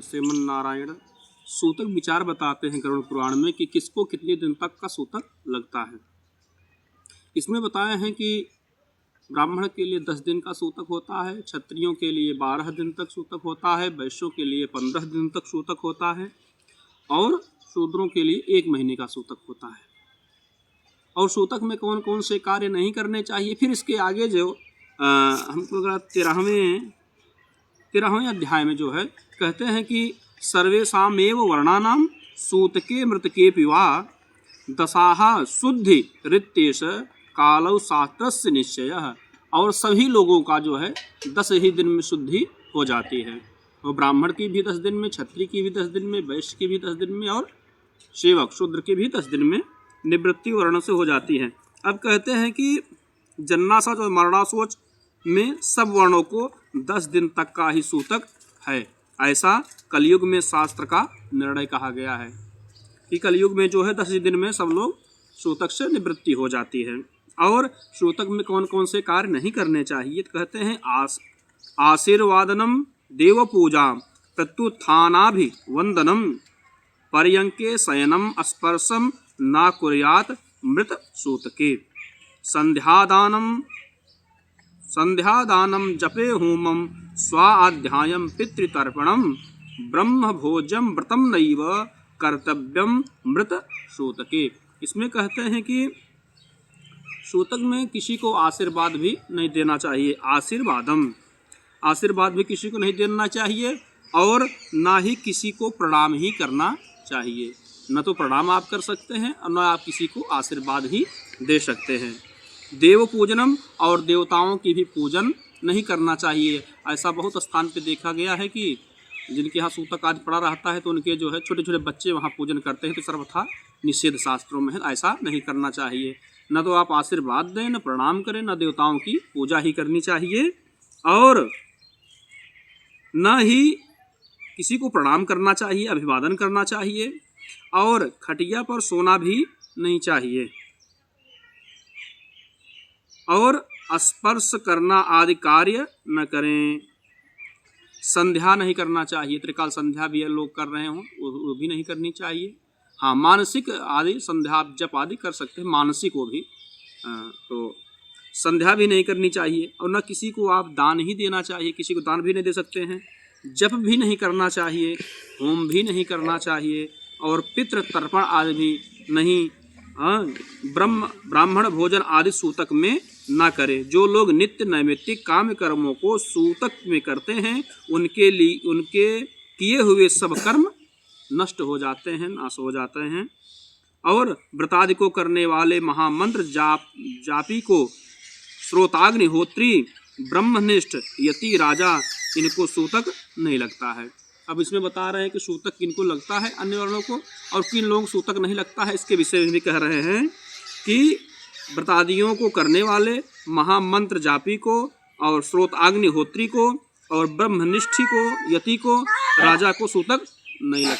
श्रीमन नारायण सूतक विचार बताते हैं गरुड़ पुराण में कि किसको कितने दिन तक का सूतक लगता है। इसमें बताया है कि ब्राह्मण के लिए 10 दिन का सूतक होता है, क्षत्रियों के लिए 12 दिन तक सूतक होता है, वैश्यों के लिए 15 दिन तक सूतक होता है और शूद्रों के लिए 1 महीने का सूतक होता है। और सूतक में कौन कौन से कार्य नहीं करने चाहिए, फिर इसके आगे जो हमको 13वें अध्याय में जो है कहते हैं कि सर्वेषामेव वर्णानाम सूतके मृतके पिवा दशाह शुद्धि ऋत्येश कालौ शास्त्रस्य निश्चयः। और सभी लोगों का जो है 10 ही दिन में शुद्धि हो जाती है। और ब्राह्मण की भी 10 दिन में, क्षत्रिय की भी 10 दिन में, वैश्य की भी 10 दिन में और सेवक शूद्र की भी 10 दिन में निवृत्ति वर्ण से हो जाती है। अब कहते हैं कि जन्नाशोच और मरणाशोच में सब वर्णों को 10 दिन तक का ही सूतक है। ऐसा कलयुग में शास्त्र का निर्णय कहा गया है कि कलयुग में जो है 10 दिन में सब लोग सूतक से निवृत्ति हो जाती है। और सूतक में कौन कौन से कार्य नहीं करने चाहिए, कहते हैं आशीर्वादनम देव पूजा प्रत्युत्थानाभिवंदनम पर्यंके शयनम स्पर्शम न कुर्यात् मृत सूतके संध्यादानम जपे होमम स्वाध्यायम पितृतर्पणम ब्रह्म भोजम व्रतम नैव कर्तव्यम मृत सूतके। इसमें कहते हैं कि सूतक में किसी को आशीर्वाद भी नहीं देना चाहिए। आशीर्वाद भी किसी को नहीं देना चाहिए और ना ही किसी को प्रणाम ही करना चाहिए। न तो प्रणाम आप कर सकते हैं और न आप किसी को आशीर्वाद ही दे सकते हैं। देव पूजनम और देवताओं की भी पूजन नहीं करना चाहिए। ऐसा बहुत स्थान पे देखा गया है कि जिनके यहाँ सूतक आज पड़ा रहता है तो उनके जो है छोटे छोटे बच्चे वहाँ पूजन करते हैं, तो सर्वथा निषेध शास्त्रों में है, ऐसा नहीं करना चाहिए। न तो आप आशीर्वाद दें, न प्रणाम करें, न देवताओं की पूजा ही करनी चाहिए और न ही किसी को प्रणाम करना चाहिए, अभिवादन करना चाहिए और खटिया पर सोना भी नहीं चाहिए और स्पर्श करना आदि कार्य न करें। संध्या नहीं करना चाहिए, त्रिकाल संध्या भी लोग कर रहे हों वो भी नहीं करनी चाहिए। हाँ, मानसिक आदि संध्या जप आदि कर सकते हैं, मानसिक वो भी तो संध्या भी नहीं करनी चाहिए। और न किसी को आप दान ही देना चाहिए, किसी को दान भी नहीं दे सकते हैं, जप भी नहीं करना चाहिए, होम भी नहीं करना चाहिए और पितृ तर्पण आदि भी नहीं। ब्राह्मण भोजन आदि सूतक में ना करे। जो लोग नित्य नैमित्तिक काम कर्मों को सूतक में करते हैं उनके किए हुए सब कर्म नष्ट हो जाते हैं, नाश हो जाते हैं। और व्रतादि को करने वाले महामंत्र जापी को श्रोताग्निहोत्री ब्रह्मनिष्ठ यति राजा इनको सूतक नहीं लगता है। अब इसमें बता रहे हैं कि सूतक किनको लगता है अन्य वर्णों को और किन लोगों को सूतक नहीं लगता है। इसके विषय में भी कह रहे हैं कि व्रतादियों को करने वाले महामंत्र जापी को और श्रोताग्निहोत्री को और ब्रह्मनिष्ठी को, यति को, राजा को सूतक नहीं लगता।